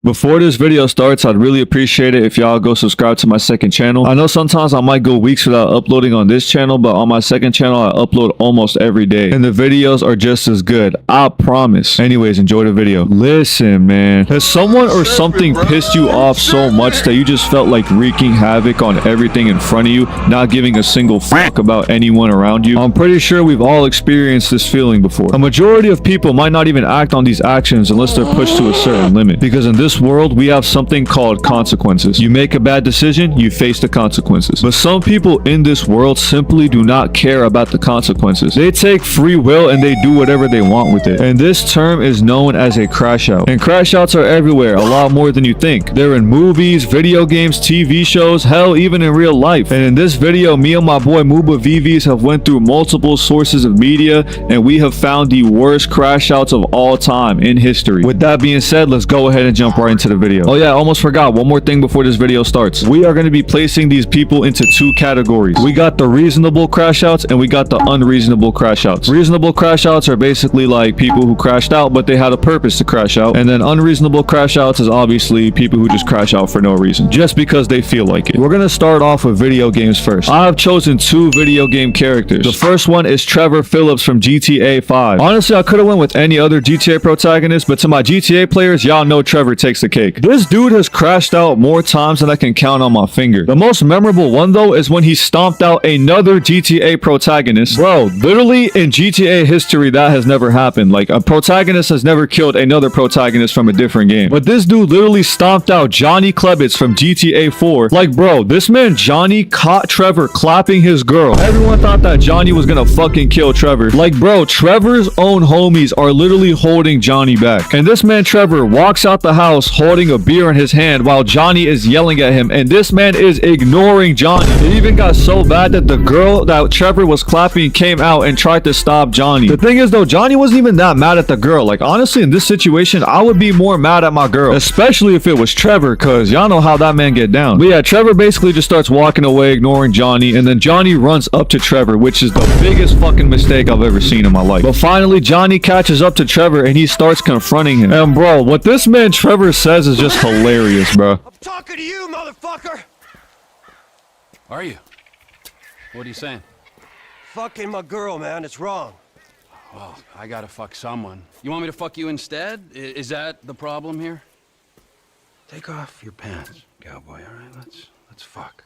Before this video starts, I'd really appreciate it if y'all go subscribe to my second channel. I know sometimes I might go weeks without uploading on this channel, but on my second channel, I upload almost every day. And the videos are just as good. I promise. Anyways, enjoy the video. Listen, man. Has someone or something pissed you off so much that you just felt like wreaking havoc on everything in front of you, not giving a single fuck about anyone around you? I'm pretty sure we've all experienced this feeling before. A majority of people might not even act on these actions unless they're pushed to a certain limit. Because in this world, we have something called consequences. You make a bad decision, you face the consequences. But some people in this world simply do not care about the consequences. They take free will and they do whatever they want with it. And this term is known as a crash out. And crash outs are everywhere, a lot more than you think. They're in movies, video games, TV shows, hell, even in real life. And in this video, me and my boy Muba VVs have went through multiple sources of media and we have found the worst crash outs of all time in history. With that being said, let's go ahead and jump right into the video. Oh yeah, I almost forgot one more thing before this video starts. We are going to be placing these people into two categories. We got the reasonable crash outs and we got the unreasonable crash outs. Reasonable crash outs are basically like people who crashed out but they had a purpose to crash out, and then unreasonable crash outs is obviously people who just crash out for no reason, just because they feel like it. We're going to start off with video games first. I have chosen two video game characters. The first one is Trevor Phillips from GTA 5. Honestly, I could have went with any other GTA protagonist, but to my GTA players, y'all know Trevor takes the cake. This dude has crashed out more times than I can count on my finger. The most memorable one though is when he stomped out another GTA protagonist. Bro, literally in GTA history that has never happened. Like, a protagonist has never killed another protagonist from a different game. But this dude literally stomped out Johnny Klebitz from GTA 4. Like, bro, this man Johnny caught Trevor clapping his girl. Everyone thought that Johnny was gonna fucking kill Trevor. Like, bro, Trevor's own homies are literally holding Johnny back. And this man Trevor walks out the house holding a beer in his hand while Johnny is yelling at him, and this man is ignoring Johnny. It even got so bad that the girl that Trevor was clapping came out and tried to stop Johnny. The thing is though, Johnny wasn't even that mad at the girl. Like, honestly, in this situation, I would be more mad at my girl, especially if it was Trevor, cause y'all know how that man get down. But yeah, Trevor basically just starts walking away, ignoring Johnny, and then Johnny runs up to Trevor, which is the biggest fucking mistake I've ever seen in my life. But finally, Johnny catches up to Trevor and he starts confronting him. And bro, what this man Trevor says is just hilarious, bro. I'm talking to you, motherfucker! Are you? What are you saying? Fucking my girl, man, it's wrong. Well, I gotta fuck someone. You want me to fuck you instead? Is that the problem here? Take off your pants, cowboy, alright? Let's fuck.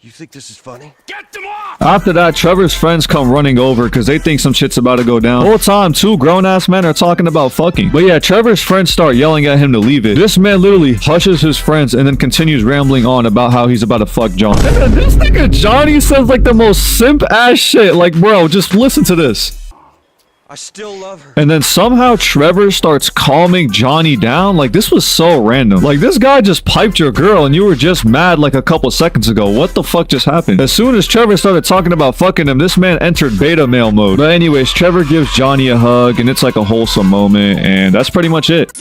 You think this is funny? Get them off! After that, Trevor's friends come running over because they think some shit's about to go down. The whole time, two grown-ass men are talking about fucking. But yeah, Trevor's friends start yelling at him to leave it. This man literally hushes his friends and then continues rambling on about how he's about to fuck John. And this nigga Johnny says like the most simp-ass shit. Like, bro, just listen to this. I still love her. And then somehow Trevor starts calming Johnny down. Like, this was so random. Like, this guy just piped your girl and you were just mad like a couple seconds ago. What the fuck just happened? As soon as Trevor started talking about fucking him, this man entered beta male mode. But anyways, Trevor gives Johnny a hug and it's like a wholesome moment, and that's pretty much it.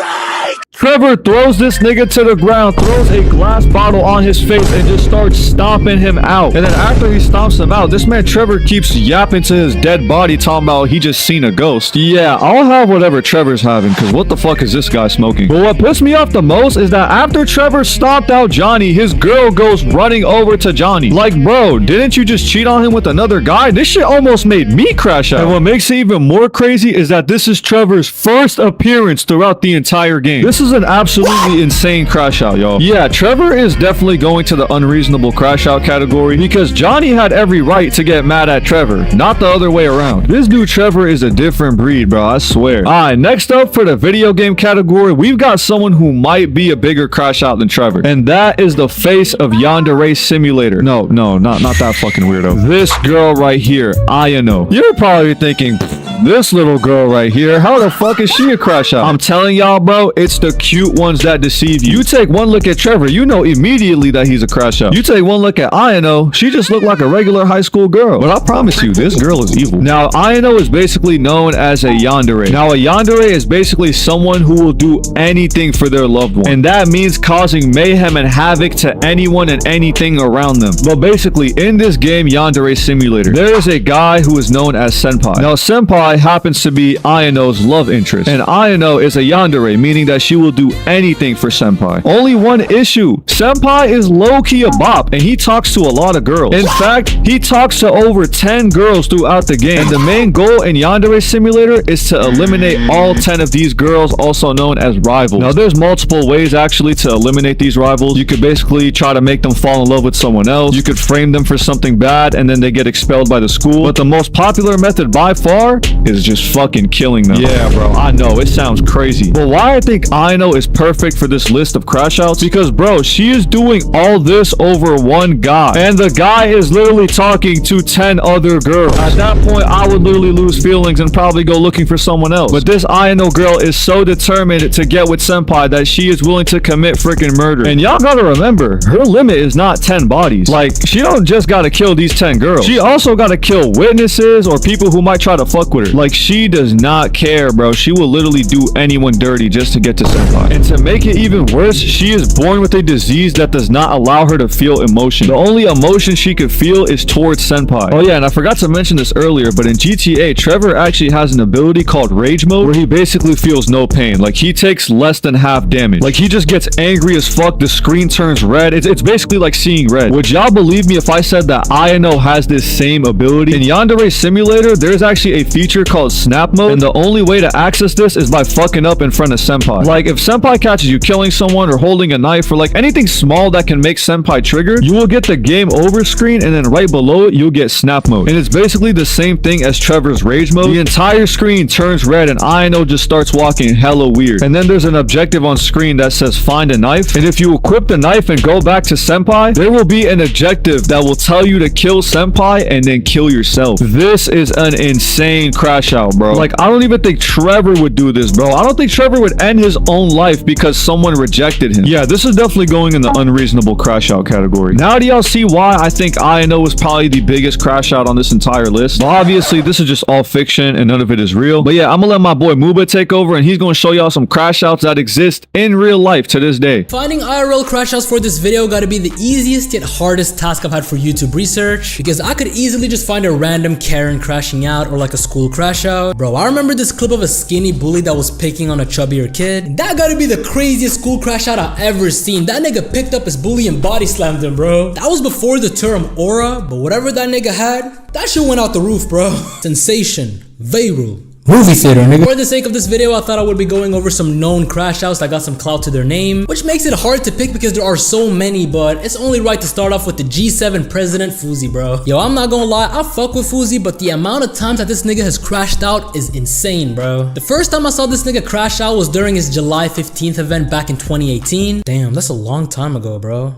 Trevor throws this nigga to the ground, throws a glass bottle on his face, and just starts stomping him out. And then after he stomps him out, this man Trevor keeps yapping to his dead body, talking about he just seen a ghost. Yeah, I'll have whatever Trevor's having, because what the fuck is this guy smoking? But what pissed me off the most is that after Trevor stomped out Johnny, his girl goes running over to Johnny. Like, bro, didn't you just cheat on him with another guy? This shit almost made me crash out. And what makes it even more crazy is that this is Trevor's first appearance throughout the entire game. This is an absolutely insane crash out, y'all. Yeah, Trevor is definitely going to the unreasonable crash out category because Johnny had every right to get mad at Trevor, not the other way around. This dude Trevor is a different breed, bro, I swear. Alright, next up for the video game category, we've got someone who might be a bigger crash out than Trevor, and that is the face of Yandere Simulator. No, not that fucking weirdo. This girl right here, Ayano. You're probably thinking, this little girl right here, how the fuck is she a crash out? I'm telling y'all, bro, it's the cute ones that deceive you. You take one look at Trevor, you know immediately that he's a crash out. You take one look at Ayano, she just looked like a regular high school girl. But I promise you, this girl is evil. Now, Ayano is basically known as a yandere. Now, a yandere is basically someone who will do anything for their loved one. And that means causing mayhem and havoc to anyone and anything around them. But basically, in this game, Yandere Simulator, there is a guy who is known as Senpai. Now, Senpai Senpai happens to be Ayano's love interest. And Ayano is a yandere, meaning that she will do anything for Senpai. Only one issue. Senpai is low-key a bop, and he talks to a lot of girls. In fact, he talks to over 10 girls throughout the game. And the main goal in Yandere Simulator is to eliminate all 10 of these girls, also known as rivals. Now, there's multiple ways actually to eliminate these rivals. You could basically try to make them fall in love with someone else. You could frame them for something bad, and then they get expelled by the school. But the most popular method by far is just fucking killing them. Yeah, bro, I know, it sounds crazy. But why I think Ayano is perfect for this list of Crashouts? Because, bro, she is doing all this over one guy. And the guy is literally talking to 10 other girls. At that point, I would literally lose feelings and probably go looking for someone else. But this Ayano girl is so determined to get with Senpai that she is willing to commit freaking murder. And y'all gotta remember, her limit is not 10 bodies. Like, she don't just gotta kill these 10 girls. She also gotta kill witnesses or people who might try to fuck with her. Like, she does not care, bro. She will literally do anyone dirty just to get to Senpai. And to make it even worse, she is born with a disease that does not allow her to feel emotion. The only emotion she could feel is towards Senpai. Oh yeah, and I forgot to mention this earlier, but in GTA, Trevor actually has an ability called Rage Mode, where he basically feels no pain. Like, he takes less than half damage. Like, he just gets angry as fuck, the screen turns red. It's basically like seeing red. Would y'all believe me if I said that Ayano has this same ability? In Yandere Simulator, there's actually a feature called Snap Mode, and the only way to access this is by fucking up in front of Senpai. Like, if Senpai catches you killing someone or holding a knife or like anything small that can make Senpai trigger, you will get the game over screen, and then right below it, you'll get Snap Mode. And it's basically the same thing as Trevor's Rage Mode. The entire screen turns red and Ayano just starts walking hella weird. And then there's an objective on screen that says find a knife, and if you equip the knife and go back to Senpai, there will be an objective that will tell you to kill Senpai and then kill yourself. This is an insane crash out, bro. Like, I don't even think Trevor would do this, bro. I don't think Trevor would end his own life because someone rejected him. Yeah, this is definitely going in the unreasonable crash out category. Now do y'all see why I think Ayano is probably the biggest crash out on this entire list? But obviously, this is just all fiction and none of it is real. But yeah, I'm gonna let my boy Muba take over, and he's gonna show y'all some crash outs that exist in real life to this day. Finding IRL crash outs for this video gotta be the easiest yet hardest task I've had for YouTube research, because I could easily just find a random Karen crashing out or like a school crash out. Bro, I remember this clip of a skinny bully that was picking on a chubbier kid. That gotta be the craziest school crash out I've ever seen. That nigga picked up his bully and body slammed him, bro. That was before the term aura, but whatever that nigga had, that shit went out the roof, bro. Sensation. Viral. Movie theater, nigga. For the sake of this video, I thought I would be going over some known crash outs that got some clout to their name, which makes it hard to pick because there are so many, but it's only right to start off with the G7 president Fuzi, bro. Yo, I'm not gonna lie, I fuck with Fuzi, but the amount of times that this nigga has crashed out is insane, bro. The first time I saw this nigga crash out was during his July 15th event back in 2018. Damn, that's a long time ago, bro.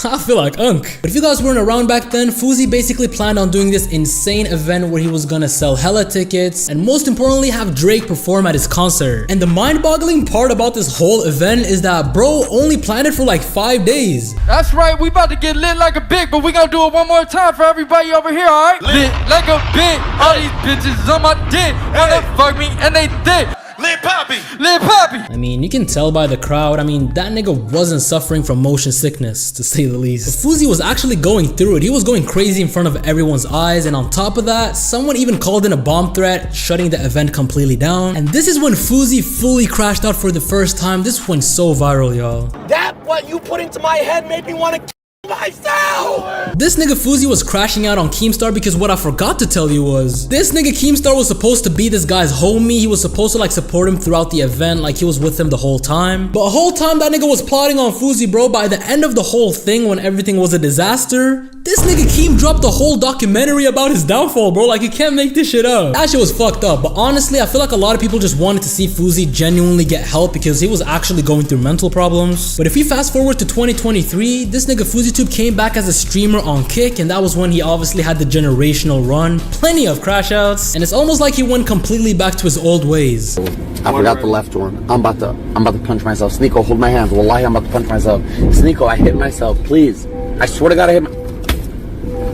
I feel like Unk. But if you guys weren't around back then, Fuzi basically planned on doing this insane event where he was gonna sell hella tickets and most importantly have Drake perform at his concert. And the mind-boggling part about this whole event is that bro only planned it for like 5 days. That's right, we about to get lit like a bitch, but we gonna do it one more time for everybody over here, alright? Lit like a bitch, all these bitches on my dick, wanna fuck me and they dick. Lil Poppy! Lil Poppy! I mean, you can tell by the crowd, I mean, that nigga wasn't suffering from motion sickness, to say the least. But Fuzi was actually going through it. He was going crazy in front of everyone's eyes, and on top of that, someone even called in a bomb threat, shutting the event completely down. And this is when Fuzi fully crashed out for the first time. This went so viral, y'all. That what you put into my head made me want to myself! This nigga Fuzi was crashing out on Keemstar because what I forgot to tell you was this nigga Keemstar was supposed to be this guy's homie. He was supposed to like support him throughout the event, like he was with him the whole time. But the whole time that nigga was plotting on Fuzi, bro. By the end of the whole thing, when everything was a disaster, this nigga Keem dropped the whole documentary about his downfall, bro. Like, you can't make this shit up. That shit was fucked up. But honestly, I feel like a lot of people just wanted to see Fuzi genuinely get help because he was actually going through mental problems. But if you fast forward to 2023, this nigga FuziTube came back as a streamer on Kick, and that was when he obviously had the generational run, plenty of crash outs, and it's almost like he went completely back to his old ways. I forgot the left one. I'm about to punch myself. Sneeko, hold my hands. Wallahi, I'm about to punch myself. Sneeko, I hit myself, please. I swear to God, I hit my...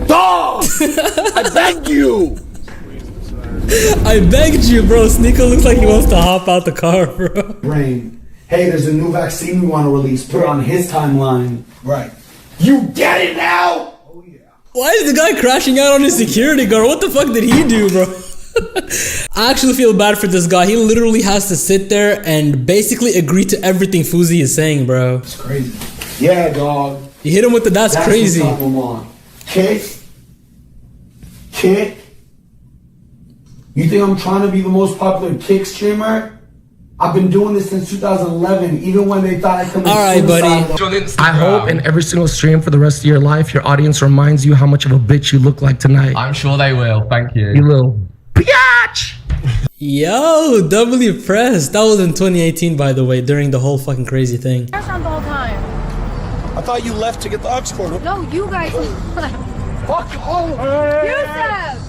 Dog! I begged you! I begged you, bro. Sneeko looks like he wants to hop out the car, bro. Brain. Hey, there's a new vaccine we want to release. Put it on his timeline. Right. You get it now? Oh, yeah. Why is the guy crashing out on his security guard? What the fuck did he do, bro? I actually feel bad for this guy. He literally has to sit there and basically agree to everything Fuzi is saying, bro. It's crazy. Yeah, dog. You hit him with the that's crazy. What I'm on. Kick. You think I'm trying to be the most popular kick streamer? I've been doing this since 2011, even when they thought I could. All right, buddy. I hope in every single stream for the rest of your life, your audience reminds you how much of a bitch you look like tonight. I'm sure they will. Thank you. You little biatch. Yo, doubly pressed. That was in 2018, by the way, during the whole fucking crazy thing. The whole time. I thought you left to get the Oxford. No, you guys. Fuck all. Yusef!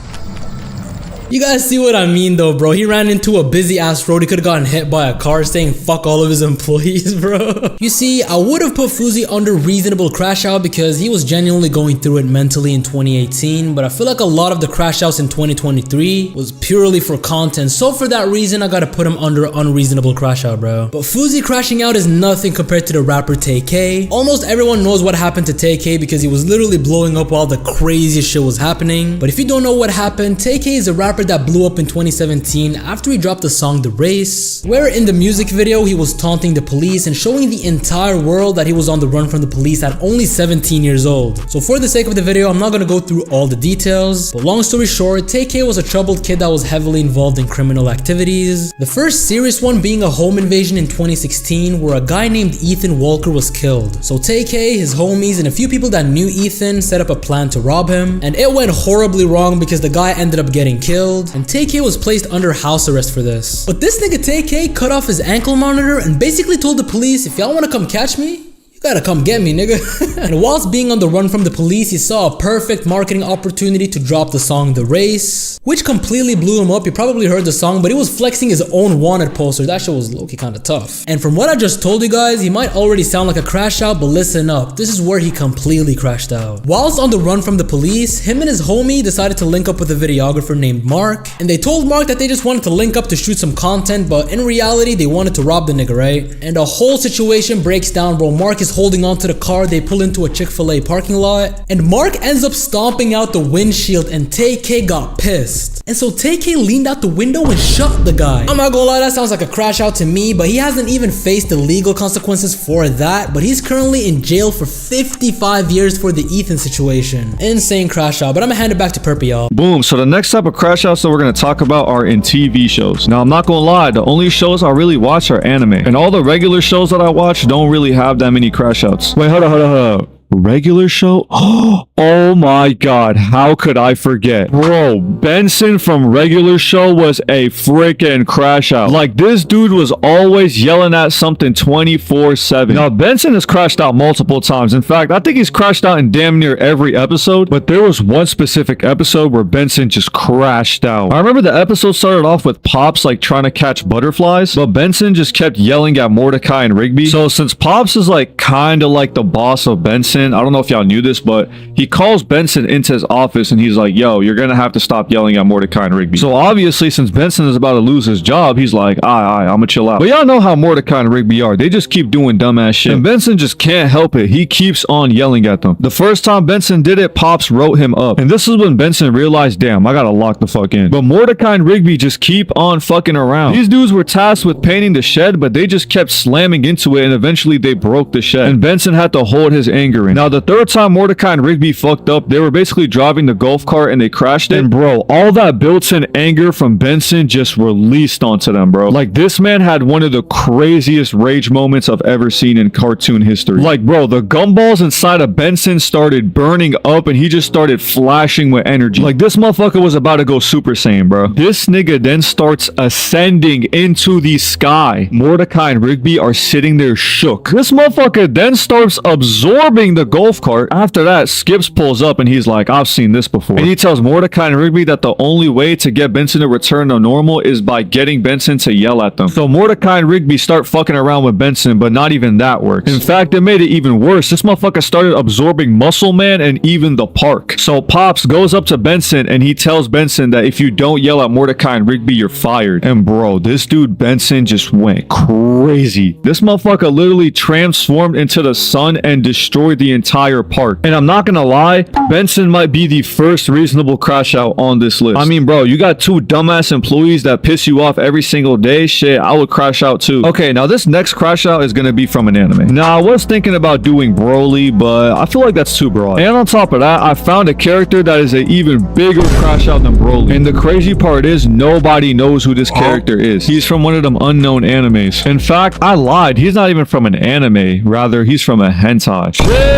You guys see what I mean though, bro. He ran into a busy ass road. He could have gotten hit by a car saying fuck all of his employees, bro. You see, I would have put Fuzi under reasonable crash out because he was genuinely going through it mentally in 2018, but I feel like a lot of the crash outs in 2023 was purely for content. So for that reason, I gotta put him under unreasonable crash out, bro. But Fuzi crashing out is nothing compared to the rapper TK. Almost everyone knows what happened to TK because he was literally blowing up while the craziest shit was happening. But if you don't know what happened, TK is a rapper that blew up in 2017 after he dropped the song The Race, where in the music video he was taunting the police and showing the entire world that he was on the run from the police at only 17 years old. So for the sake of the video, I'm not gonna go through all the details, but long story short, TK was a troubled kid that was heavily involved in criminal activities. The first serious one being a home invasion in 2016 where a guy named Ethan Walker was killed. So TK, his homies, and a few people that knew Ethan set up a plan to rob him, and it went horribly wrong because the guy ended up getting killed, and TK was placed under house arrest for this. But this nigga TK cut off his ankle monitor and basically told the police, if y'all wanna come catch me, gotta come get me, nigga. And whilst being on the run from the police, he saw a perfect marketing opportunity to drop the song The Race, which completely blew him up. You probably heard the song, but he was flexing his own wanted poster. That shit was low-key kinda tough. And from what I just told you guys, he might already sound like a crash out, but listen up. This is where he completely crashed out. Whilst on the run from the police, him and his homie decided to link up with a videographer named Mark, and they told Mark that they just wanted to link up to shoot some content, but in reality, they wanted to rob the nigga, right? And the whole situation breaks down, bro. Mark is holding onto the car. They pull into a Chick-fil-A parking lot, and Mark ends up stomping out the windshield, and TK got pissed. And so TK leaned out the window and shot the guy. I'm not gonna lie, that sounds like a crash out to me, but he hasn't even faced the legal consequences for that, but he's currently in jail for 55 years for the Ethan situation. Insane crash out, but I'm gonna hand it back to Purxpii, y'all. Boom. So the next type of crash outs that we're going to talk about are in TV shows. Now, I'm not going to lie, the only shows I really watch are anime, and all the regular shows that I watch don't really have that many crash outs. Wait, hold on. Regular show? Oh my god, how could I forget? Bro, Benson from Regular Show was a freaking crash out. Like, this dude was always yelling at something 24/7. Now, Benson has crashed out multiple times. In fact, I think he's crashed out in damn near every episode, but there was one specific episode where Benson just crashed out. I remember the episode started off with Pops like trying to catch butterflies, but Benson just kept yelling at Mordecai and Rigby. So since Pops is like kind of like the boss of Benson, I don't know if y'all knew this, but he calls Benson into his office and he's like, yo, you're gonna have to stop yelling at Mordecai and Rigby. So obviously, since Benson is about to lose his job, he's like, I'm gonna chill out. But y'all know how Mordecai and Rigby are. They just keep doing dumbass shit. And Benson just can't help it. He keeps on yelling at them. The first time Benson did it, Pops wrote him up. And this is when Benson realized, damn, I gotta lock the fuck in. But Mordecai and Rigby just keep on fucking around. These dudes were tasked with painting the shed, but they just kept slamming into it, and eventually they broke the shed. And Benson had to hold his anger in. Now, the third time Mordecai and Rigby fucked up, they were basically driving the golf cart and they crashed it. And bro, all that built-in anger from Benson just released onto them, bro. Like, this man had one of the craziest rage moments I've ever seen in cartoon history. Like, bro, the gumballs inside of Benson started burning up and he just started flashing with energy. Like, this motherfucker was about to go Super Saiyan, bro. This nigga then starts ascending into the sky. Mordecai and Rigby are sitting there shook. This motherfucker then starts absorbing the golf cart. After that, Skips pulls up and he's like, I've seen this before. And he tells Mordecai and Rigby that the only way to get Benson to return to normal is by getting Benson to yell at them. So Mordecai and Rigby start fucking around with Benson, but not even that works. In fact, it made it even worse. This motherfucker started absorbing Muscle Man and even the park. So Pops goes up to Benson and he tells Benson that if you don't yell at Mordecai and Rigby, you're fired. And bro, this dude Benson just went crazy. This motherfucker literally transformed into the sun and destroyed the the entire park. And I'm not gonna lie, Benson might be the first reasonable crash out on this list. I mean, bro, you got two dumbass employees that piss you off every single day. Shit, I would crash out too. Okay, now this next crash out is gonna be from an anime. Now, I was thinking about doing Broly, but I feel like that's too broad. And on top of that, I found a character that is an even bigger crash out than Broly. And the crazy part is nobody knows who this character is. He's from one of them unknown animes. In fact, I lied. He's not even from an anime. Rather, he's from a hentai. Chill.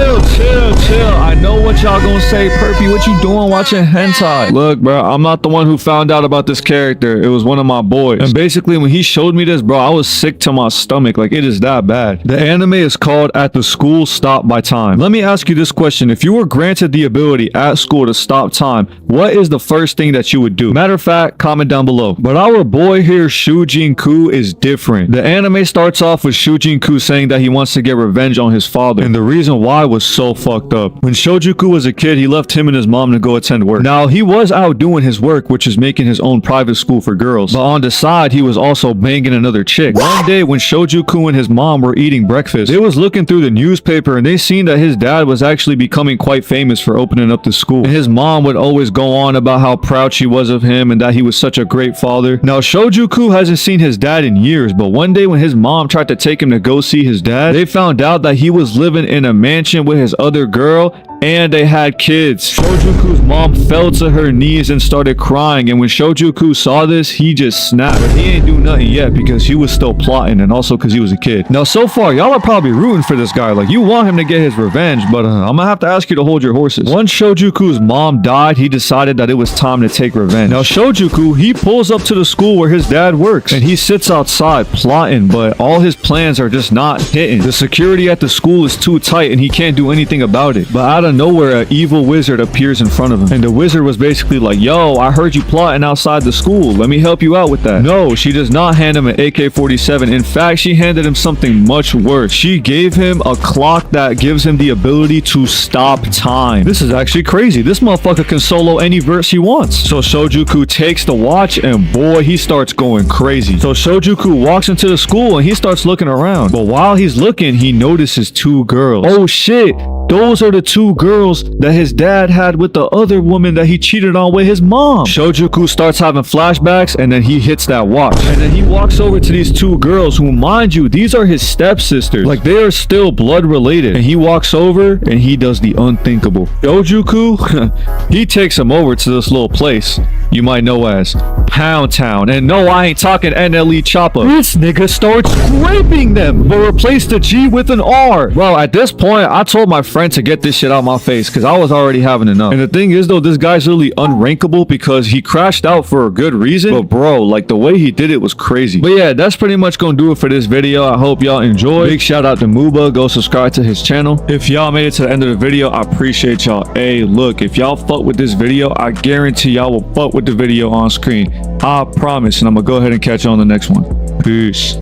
I know what y'all gonna say. Perpy, what you doing watching hentai? Look, bro, I'm not the one who found out about this character. It was one of my boys. And basically, when he showed me this, bro, I was sick to my stomach. Like, it is that bad. The anime is called At the School Stop by Time. Let me ask you this question. If you were granted the ability at school to stop time, what is the first thing that you would do? Matter of fact, comment down below. But our boy here, Shujin-ku, is different. The anime starts off with Shujin-ku saying that he wants to get revenge on his father. And the reason why was so fucked up. When Shojuku was a kid, he left him and his mom to go attend work. Now, he was out doing his work, which is making his own private school for girls. But on the side, he was also banging another chick. One day, when Shojuku and his mom were eating breakfast, they was looking through the newspaper and they seen that his dad was actually becoming quite famous for opening up the school. And his mom would always go on about how proud she was of him and that he was such a great father. Now, Shojuku hasn't seen his dad in years, but one day when his mom tried to take him to go see his dad, they found out that he was living in a mansion with his other girl and they had kids. Shojuku's mom fell to her knees and started crying, and when Shojuku saw this, he just snapped. But he ain't do nothing yet because he was still plotting and also because he was a kid. Now, so far, y'all are probably rooting for this guy. Like, you want him to get his revenge, but I'm gonna have to ask you to hold your horses. Once Shojuku's mom died, he decided that it was time to take revenge. Now, Shojuku, he pulls up to the school where his dad works, and he sits outside plotting, but all his plans are just not hitting. The security at the school is too tight, and he can't do anything about it. But out of nowhere, an evil wizard appears in front of him, and the wizard was basically like, yo, I heard you plotting outside the school, let me help you out with that. No, she does not hand him an AK-47. In fact, she handed him something much worse. She gave him a clock that gives him the ability to stop time. This is actually crazy. This motherfucker can solo any verse he wants. So Shojuku takes the watch, and boy, he starts going crazy. So Shojuku walks into the school and he starts looking around, but while he's looking, he notices two girls. Oh shit, those are the two girls that his dad had with the other woman that he cheated on with his mom. Shojuku starts having flashbacks, and then he hits that watch, and then he walks over to these two girls who, mind you, these are his stepsisters. Like, they are still blood related. And he walks over and he does the unthinkable. Shojuku, he takes him over to this little place you might know as Pound Town. And no, I ain't talking NLE Chopper. This nigga starts scraping them, but replace the G with an R. Well, at this point, I told my friend to get this shit out my face because I was already having enough. And the thing is, though, this guy's really unrankable because he crashed out for a good reason. But bro, like, the way he did it was crazy. But yeah, that's pretty much gonna do it for this video. I hope y'all enjoyed. Big shout out to Muba. Go subscribe to his channel. If y'all made it to the end of the video, I appreciate y'all. Hey, look, if y'all fuck with this video, I guarantee y'all will fuck with the video on screen. I promise. And I'm gonna go ahead and catch you on the next one. Peace.